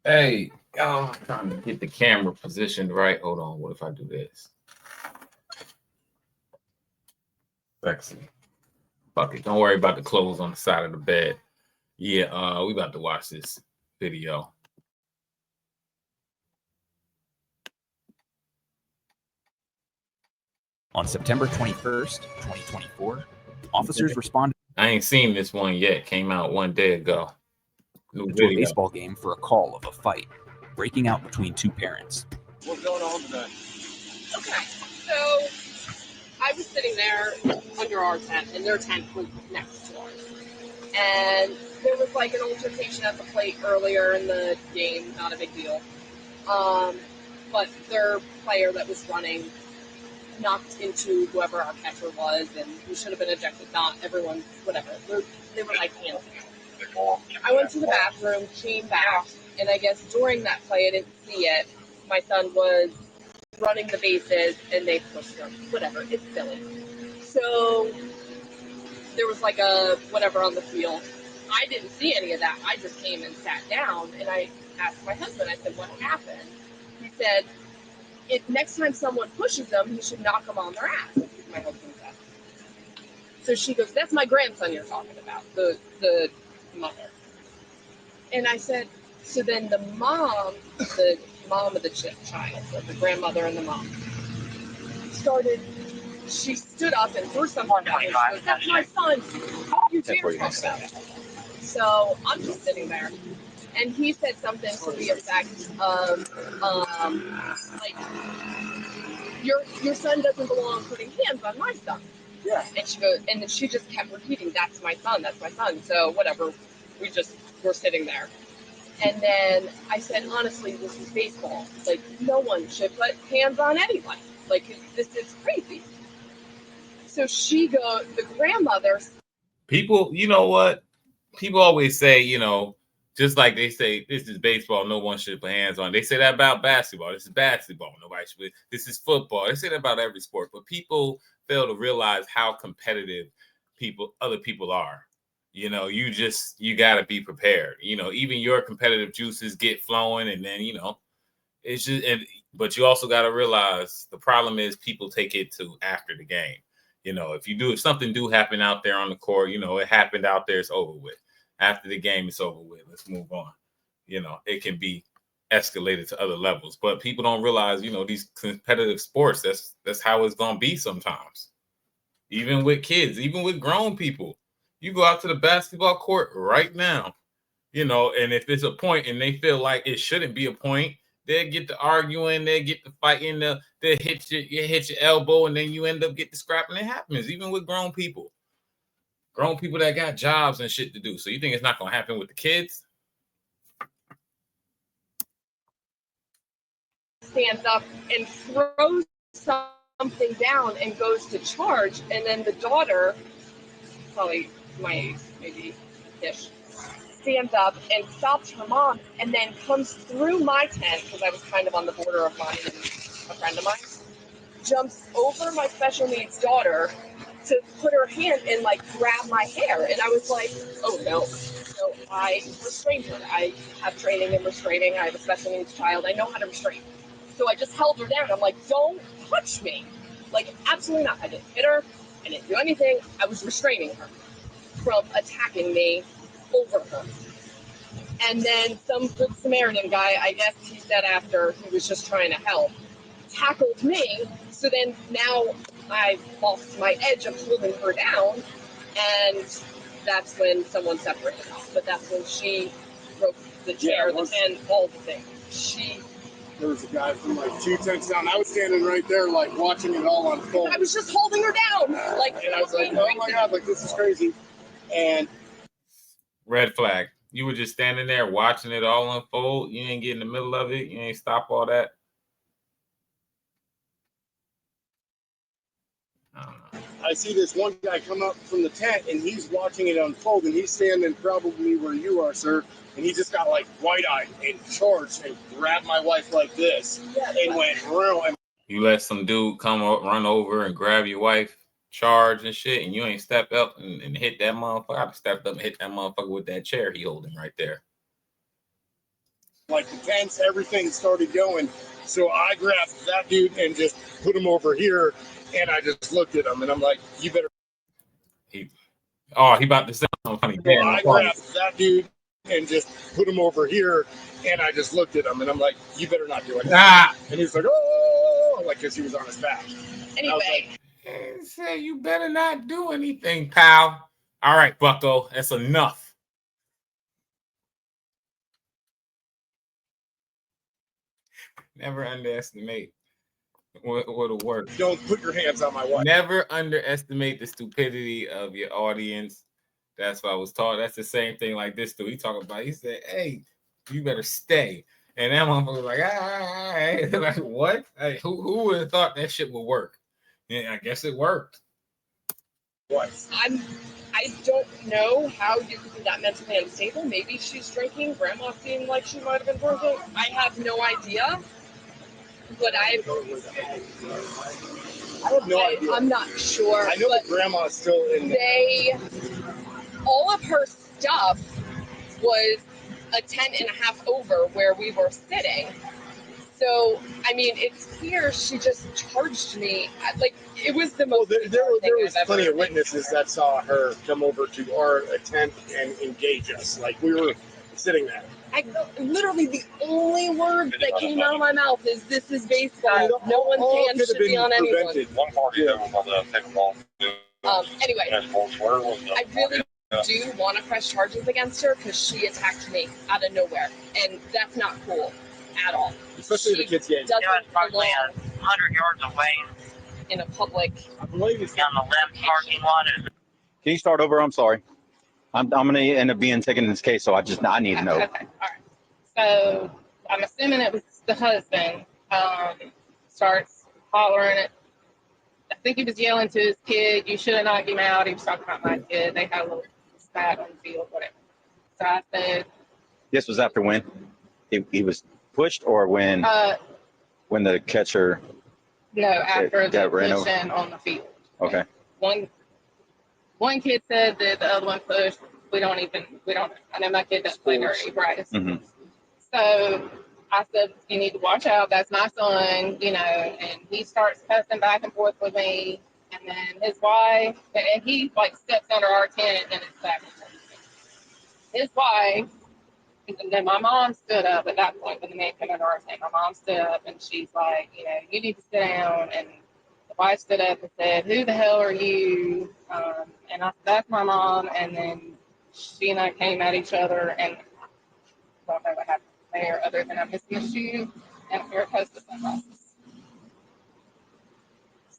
Hey, I'm trying to get the camera positioned right. Hold on. What if I do this? Sexy. Fuck it. Don't worry about the clothes on the side of the bed. Yeah, we about to watch this video. On September 21st, 2024, officers responded I ain't seen this one yet. Came out one day ago. New to a video. baseball game for a call of a fight breaking out between two parents. What's going on today? Okay, so I was sitting there under our tent, and their tent was next to ours. And there was like an altercation at the plate earlier in the game, not a big deal. But their player that was running knocked into whoever our catcher was, and he should have been ejected. Not everyone, whatever. They were like hands. I went to the bathroom, came back, and I guess during that play, I didn't see it. My son was running the bases, and they pushed him. Whatever, it's silly. So there was like a whatever on the field. I didn't see any of that. I just came and sat down, and I asked my husband, I said, what happened? He said, next time someone pushes them, he should knock them on their ass, my husband said. So she goes, that's my grandson you're talking about, the mother. And I said, so then the mom of the child, so the grandmother and the mom, she stood up and threw something at me. She goes, that's my son. How you dare talk about it? So I'm just sitting there. And he said something to the effect of, like, your son doesn't belong putting hands on my son. Yeah. And she goes, and then she just kept repeating, that's my son, that's my son. So whatever, we're sitting there. And then I said, honestly, this is baseball. Like, no one should put hands on anyone. Like, this is crazy. So the grandmother. People, you know what? People always say, just like they say, this is baseball, no one should put hands on. They say that about basketball. This is basketball, nobody should. This is football. They say that about every sport, but people fail to realize how competitive other people are. You got to be prepared. Even your competitive juices get flowing, and then it's just. But you also got to realize the problem is people take it to after the game. If something do happen out there on the court, it happened out there, it's over with. After the game, it's over with. Let's move on. It can be escalated to other levels, but people don't realize, these competitive sports, that's how it's gonna be sometimes. Even with kids, even with grown people, you go out to the basketball court right now, and if it's a point and they feel like it shouldn't be a point, they'll get to arguing, they'll get to fighting, they'll hit your elbow, and then you end up getting scrapping. It happens even with grown people that got jobs and shit to do. So you think it's not going to happen with the kids? Stands up and throws something down and goes to charge, and then the daughter, probably my age, maybe ish, stands up and stops her mom, and then comes through my tent, because I was kind of on the border of mine and a friend of mine, jumps over my special needs daughter to put her hand and like grab my hair. And I was like, oh no. So I restrained her. I have training in restraining. I have a special needs child. I know how to restrain. So I just held her down. I'm like, don't touch me. Like, absolutely not. I didn't hit her. I didn't do anything. I was restraining her from attacking me over her. And then some good Samaritan guy, I guess he said after he was just trying to help, tackled me. So then now I lost my edge of holding her down, and that's when someone separated us. But that's when she broke the chair, and all the things. There was a guy from like 2 tents down. I was standing right there, like watching it all unfold. I was just holding her down, like, and I was like, oh my god, like this is crazy. And red flag. You were just standing there watching it all unfold. You ain't get in the middle of it. You ain't stop all that. I see this one guy come up from the tent, and he's watching it unfold, and he's standing probably where you are, sir, and he just got like wide-eyed and charged and grabbed my wife like this and went real. You let some dude come up, run over and grab your wife, charge and shit, and you ain't step up and hit that motherfucker. I'd have stepped up and hit that motherfucker with that chair he holding right there. like the tents, everything started going. So I grabbed that dude and just put him over here, and I just looked at him, and I'm like, "You better." He about to say something funny. So I grabbed that dude and just put him over here, and I just looked at him, and I'm like, "You better not do it." And he's like, "Oh," like because he was on his back. Anyway, Say you better not do anything, pal. All right, Bucko, that's enough. Never underestimate what'll work. Don't put your hands on my wife. Never underestimate the stupidity of your audience. That's what I was taught. That's the same thing like this dude. He talking about. He said, "Hey, you better stay." And that motherfucker was like, like what? Hey, who would have thought that shit would work? Yeah, I guess it worked. What? I don't know how you could be that mentally unstable. Maybe she's drinking. Grandma seemed like she might have been drinking. I have no idea. But I have no idea. I'm not sure. I know that Grandma's still in there. All of her stuff was a 10.5 over where we were sitting. So, I mean, it's clear she just charged me. Like, it was the most. Well, there was plenty of witnesses that saw her come over to our tent and engage us. Like, we were sitting there. Literally, the only word that came out of my mouth is, "This is baseball. No one's hands should be on anyone." One party that was on the pickleball. Anyway, I really do want to press charges against her because she attacked me out of nowhere, and that's not cool at all. Especially the kids' game. Doesn't probably belong 100 yards away in a public. I believe it's down the left parking lot. Can you start over? I'm sorry. I'm going to end up being taken in this case, so I need to know. Okay, all right. So I'm assuming it was the husband. Starts hollering at. I think he was yelling to his kid, "You should have knocked him out." He was talking about my kid. They had a little spat on the field, whatever. So I said. This was after when he was pushed, or when the catcher. No, after the ran over pushing on the field. Okay. One kid said that the other one pushed. We don't. I know my kid doesn't play very bright. Mm-hmm. So I said, "You need to watch out. That's my son," and he starts cussing back and forth with me. And then his wife, and he like steps under our tent and it's back and forth. His wife, and then my mom stood up at that point when the man came under our tent. My mom stood up and she's like, "You need to sit down." And the wife stood up and said, "Who the hell are you?" And I said, "That's my mom." And then she and I came at each other, and I don't know what happened there other than I missed my shoe and a pair of Costa sunglasses.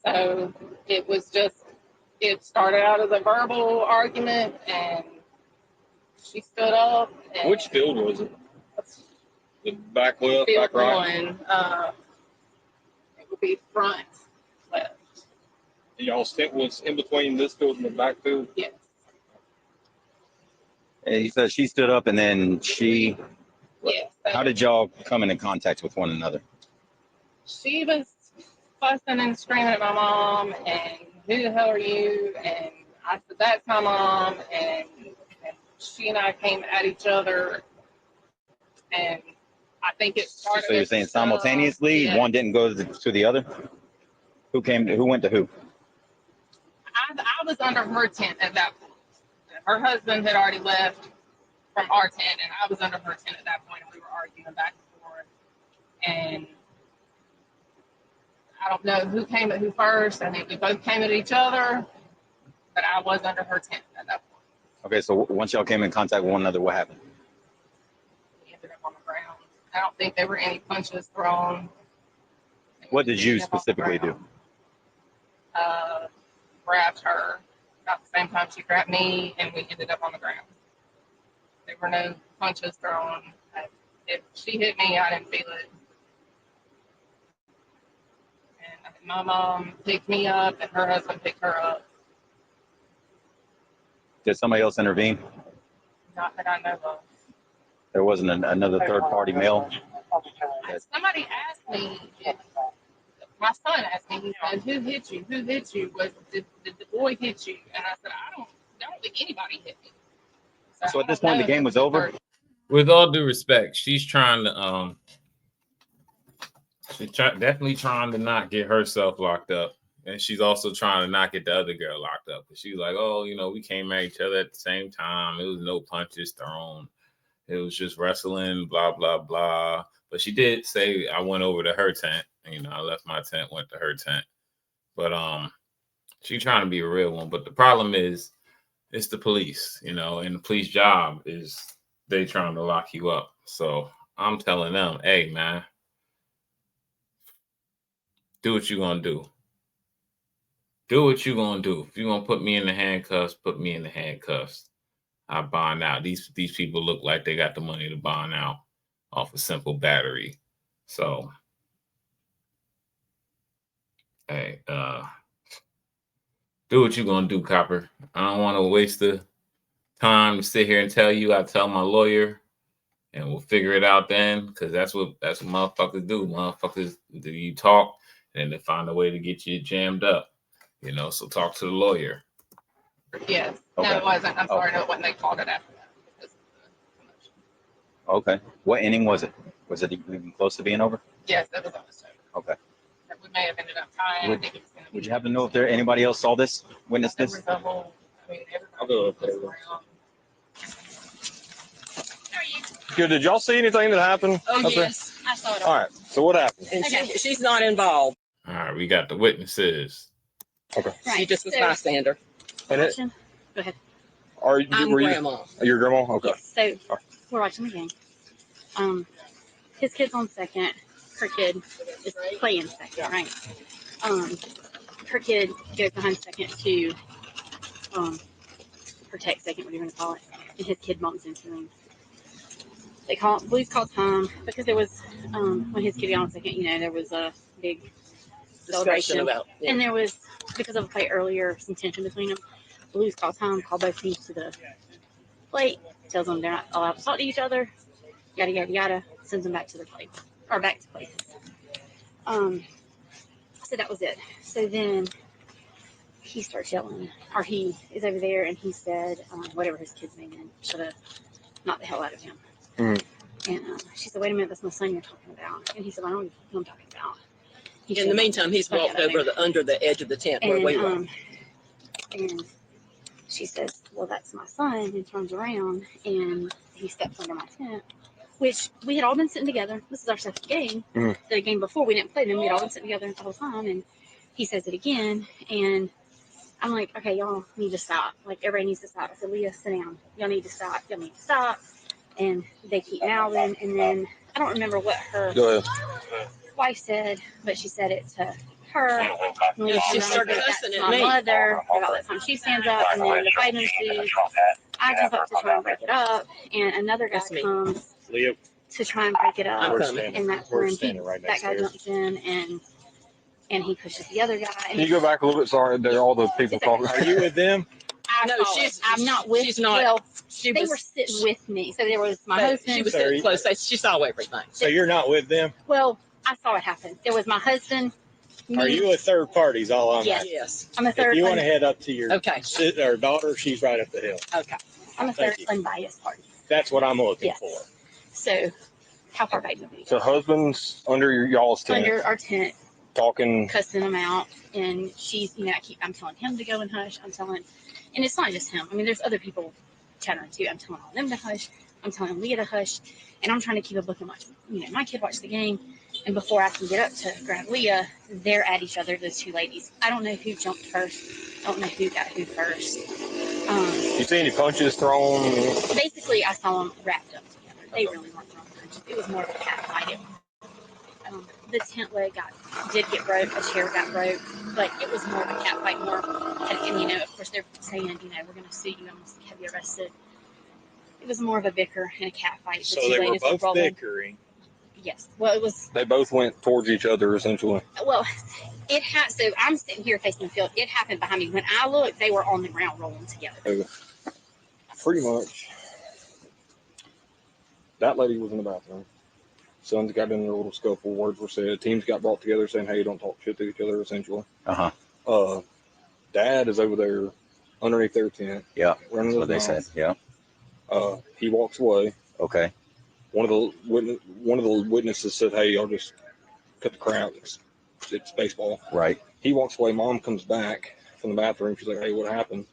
So it started out as a verbal argument, and she stood up. And which field was it? The back left, field back right? one, it would be front left. Y'all stint was in between this field and the back field? Yes. And he said she stood up, and then she. Yes. How did y'all come into contact with one another? She was fussing and screaming at my mom, and "Who the hell are you?" And I said, "That's my mom." And she and I came at each other, and I think it started. So you're saying simultaneously, yeah. One didn't go to the other? Who went to who? I was under her tent at that point. Her husband had already left from our tent, and I was under her tent at that point, and we were arguing back and forth. And I don't know who came at who first. I think we both came at each other, but I was under her tent at that point. Okay, so once y'all came in contact with one another, what happened? We ended up on the ground. I don't think there were any punches thrown. What did you specifically do? Grabbed her about the same time she grabbed me, and we ended up on the ground. There were no punches thrown. If she hit me, I didn't feel it. And my mom picked me up, and her husband picked her up. Did somebody else intervene? Not that I know of. There wasn't another third-party male? Somebody asked me, my son asked me, he said, "Who hit you? Who hit you? Did the boy hit you?" And I said, I don't think anybody hit me. So at this point, the game was over? with all due respect, she's trying to definitely trying to not get herself locked up. And she's also trying to not get the other girl locked up. She's like, oh, we came at each other at the same time. It was no punches thrown. It was just wrestling, blah, blah, blah. But she did say I went over to her tent. I left my tent, went to her tent. But she's trying to be a real one. But the problem is it's the police, and the police job is they trying to lock you up. So I'm telling them, hey, man, do what you're going to do. Do what you're going to do. If you're going to put me in the handcuffs, put me in the handcuffs. I bond out. These people look like they got the money to bond out off a simple battery. So, hey, do what you're going to do, Copper. I don't want to waste the time to sit here and tell you. I tell my lawyer, and we'll figure it out then, because that's what motherfuckers do. Motherfuckers, you talk, and they find a way to get you jammed up. So talk to the lawyer. Yes. Okay. No, it wasn't. I'm sorry. No, it wasn't. They called it after that. Okay. What inning was it? Was it even close to being over? Yes, that was almost over. Okay. We may have ended up tying. I think it was gonna be. Would you happen to know if anybody else saw this, witnessed There this? was a whole, I'll go up there. everybody was around. Good. Did y'all see anything that happened Oh, up there? yes. I saw it. All right. So what happened? And She's not involved. All right, we got the witnesses. Okay. Right. She just was So- bystander. And it, Go ahead. are you? I'm Were you? grandma. Your grandma? Okay. Yes. So we're watching the game. His kid's on second. Her kid is playing second, right? Her kid goes behind second to protect second, whatever you want to call it, and his kid bumps into him. Police call time because there was when his kid got on second, there was a big celebration About. Yeah. and there was, because of a play earlier, some tension between them. Blues call time, call both teams to the plate, tells them they're not allowed to talk to each other, yada yada yada, sends them back to the plate or back to places. So that was it. So then he starts yelling, or he is over there, and he said whatever his kid's name is, should have knocked the hell out of him. Mhm. And she said, "Wait a minute, that's my son you're talking about." And he said, "I don't know who I'm talking about." He In the meantime, he's Okay, walked that over makes under the edge of the tent where we were. and she says, "Well, that's my son," and turns around and he steps under my tent, which we had all been sitting together. This is our second game. Mhm. The game before we didn't play them. We had all been sitting together the whole time, and he says it again, and I'm like, "Okay, y'all need to stop. Like, everybody needs to stop." I said, "Leah, sit down. Y'all need to stop. Y'all need to stop." And they keep mouthing, and then I don't remember what her Go ahead. wife said, but she said it to her. She started cussing at my me. mother. About that time she stands up, and then the fight ensues. I jump up to try and break it up, and another guy That's me. comes Leah, to try and break it up, I'm we're coming. standing, and that's we're when standing right that next guy to her. jumps in and he pushes the other guy. Can you go back a little bit? Sorry, there are all the people talking. Are you with them? No, I'm not with. she's not. Well, She they was, were sitting with me, so there was my but husband. she was Sorry. sitting close. So she saw everything. So you're not with them? Well, I saw it happen. There was my husband. Me. Are you a third party? Is all I'm Yes. asking. Yes. I'm a third. If you want to head up to your Okay. or daughter, she's right up the hill. Okay. I'm a Thank third you. unbiased party. That's what I'm looking Yes. for. So, how far back would we? So husband's under y'all's tent, Under our tent, talking. cussing him out, and she's, I'm telling him to go and hush. And it's not just him. I mean, there's other people chattering too. I'm telling all them to hush. I'm telling Leah to hush, and I'm trying to keep a book and watch. My kid watch the game, and before I can get up to grab Leah, they're at each other. Those two ladies. I don't know who jumped first. I don't know who got who first. You see any punches thrown? Basically, I saw them wrapped up together. They really weren't throwing punches. It was more of a cat fight. The tent leg did get broke. A chair got broke, but it was more of a cat fight. And of course, they're saying, we're going to sue you. I'm going to have you arrested. It was more of a bicker and a cat fight. So they were both bickering. Yes. Well, it was. They both went towards each other, essentially. Well, it had. So I'm sitting here facing the field. It happened behind me. When I looked, they were on the ground rolling together. Pretty much. That lady was in the bathroom. Sons got in a little scuffle. Words were said. Teams got brought together saying, "Hey, don't talk shit to each other." Essentially. Dad is over there underneath their tent. Yeah. Running That's what they his said. mouth. Yeah. He walks away. Okay. One of the witnesses said, "Hey, I'll just cut the crap. It's baseball." Right. He walks away. Mom comes back from the bathroom. She's like, "Hey, what happened?"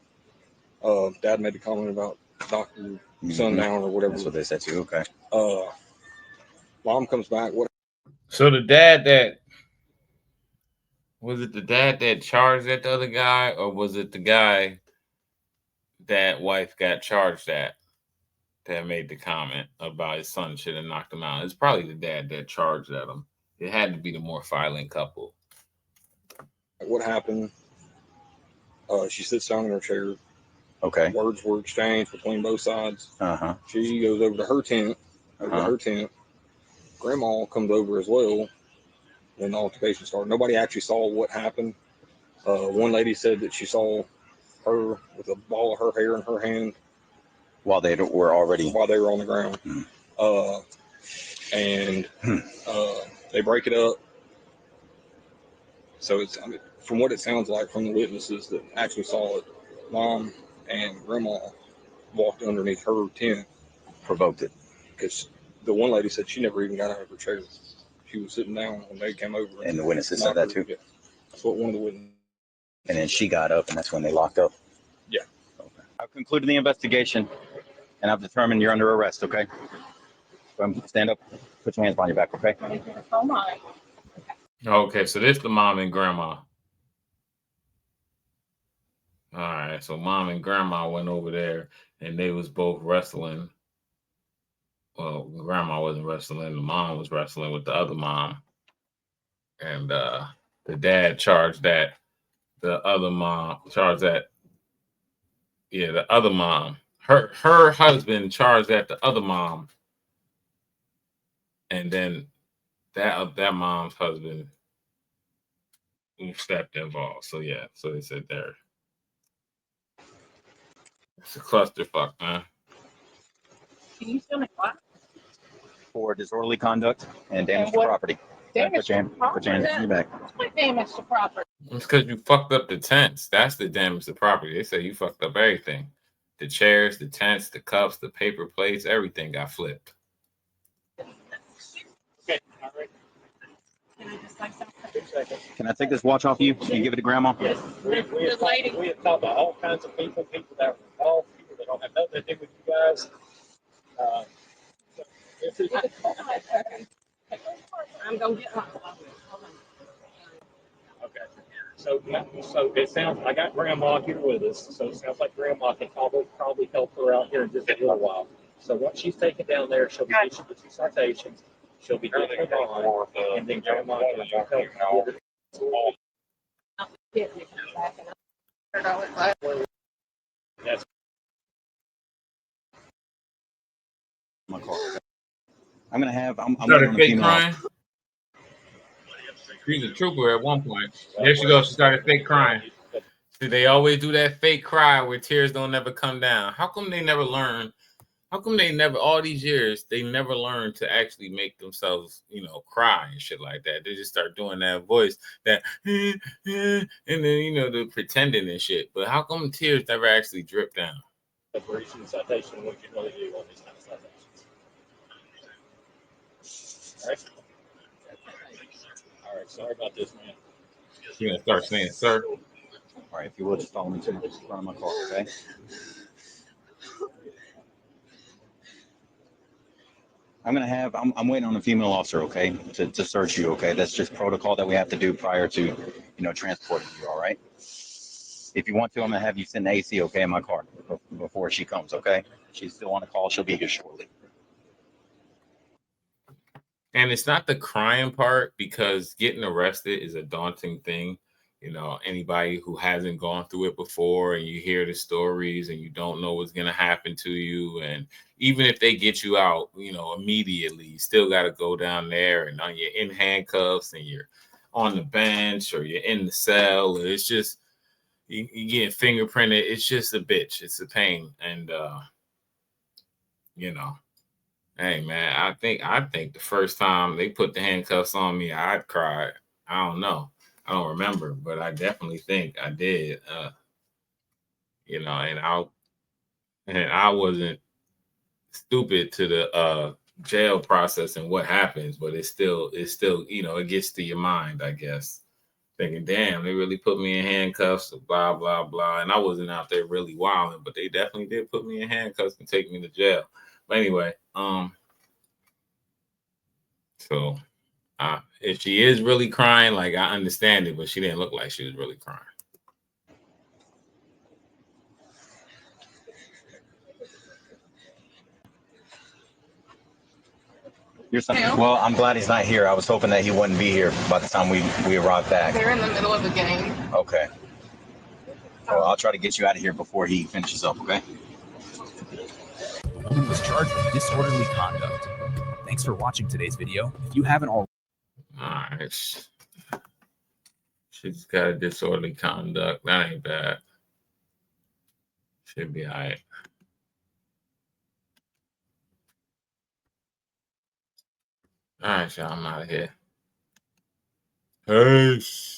Dad made the comment about knocking your son down or whatever. That's what they said too. Okay. Mom comes back. What? So the dad that was it? The dad that charged at the other guy, or was it the guy that wife got charged at that made the comment about his son should have knocked him out? It's probably the dad that charged at him. It had to be the more violent couple. What happened? She sits down in her chair. Okay. Words were exchanged between both sides. Uh-huh. She goes over to her tent. Grandma comes over as well. And the altercation started. Nobody actually saw what happened. One lady said that she saw her with a ball of her hair in her hand while they were on the ground. They break it up. So it's, from what it sounds like from the witnesses that actually saw it, Mom and Grandma walked underneath her tent. Provoked it. Because the one lady said she never even got out of her chair. She was sitting down when they came over. And the witnesses said that too? Yeah. That's what one of the witnesses. And then she got up, and that's when they locked up? Yeah. Okay. I've concluded the investigation, and I've determined you're under arrest, okay? Stand up. Put your hands behind your back, okay? Okay, so this the mom and grandma. All right, so mom and grandma went over there, and they was both wrestling. Well, grandma wasn't wrestling. The mom was wrestling with the other mom. And the dad charged that. The other mom charged that. Yeah, the other mom. Her husband charged at the other mom. And then that mom's husband stepped involved. So yeah, so they said there. It's a clusterfuck, man. Can you still make what? For disorderly conduct and damage to property. Damage to property? Put your hands behind your back. What damage to property? It's because you fucked up the tents. That's the damage to property. They say you fucked up everything. The chairs, the tents, the cups, the paper plates, everything got flipped. Okay, all right. Can I just like something? 2 seconds. Can I take this watch off you? Can you give it to Grandma? Yes. We have talked to all kinds of people that were involved, people that don't have nothing to do with you guys. I'm going to get one. Okay. So it sounds, I got Grandma here with us, so it sounds like Grandma can probably help her out here in just a little while. So once she's taken down there, she'll be issued the 2 citations. She'll be getting her bond, and then Grandma can help get it. That's My car. I'm gonna have. I'm Started gonna fake crying. She's a trooper at one point. There she goes. She started fake crying. See, they always do that fake cry where tears don't ever come down. How come they never learn? How come they never, all these years, they never learn to actually make themselves, cry and shit like that? They just start doing that voice, that, and then, the pretending and shit. But how come tears never actually drip down? separation citation, what you really do on these kind of citations. All right. All right. Sorry about this, man. You're going to start saying, sir. All right, if you will, just follow me to the front of my car, okay? I'm waiting on a female officer, okay, to search you, okay? That's just protocol that we have to do prior to, transporting you, all right? If you want to, I'm gonna have you send the AC, okay, in my car before she comes, okay? She's still on the call. She'll be here shortly. And it's not the crying part, because getting arrested is a daunting thing. Anybody who hasn't gone through it before, and you hear the stories and you don't know what's going to happen to you. And even if they get you out, immediately, you still got to go down there, and you're in handcuffs and you're on the bench or you're in the cell. And it's just, you get fingerprinted. It's just a bitch. It's a pain. And, hey man, I think the first time they put the handcuffs on me, I cried. I don't know. I don't remember, but I definitely think I did. And I wasn't stupid to the jail process and what happens, but it's still, it gets to your mind, I guess. Thinking, damn, they really put me in handcuffs, blah, blah, blah. And I wasn't out there really wilding, but they definitely did put me in handcuffs and take me to jail. But anyway, so if she is really crying, like, I understand it, but she didn't look like she was really crying. Well, I'm glad he's not here. I was hoping that he wouldn't be here by the time we arrive back. They're in the middle of a game. Okay. Well, I'll try to get you out of here before he finishes up, okay? Woman was charged with disorderly conduct. Thanks for watching today's video. If you haven't already... Alright. She's got a disorderly conduct. That ain't bad. Should be alright. Alright, y'all, I'm out of here. Peace.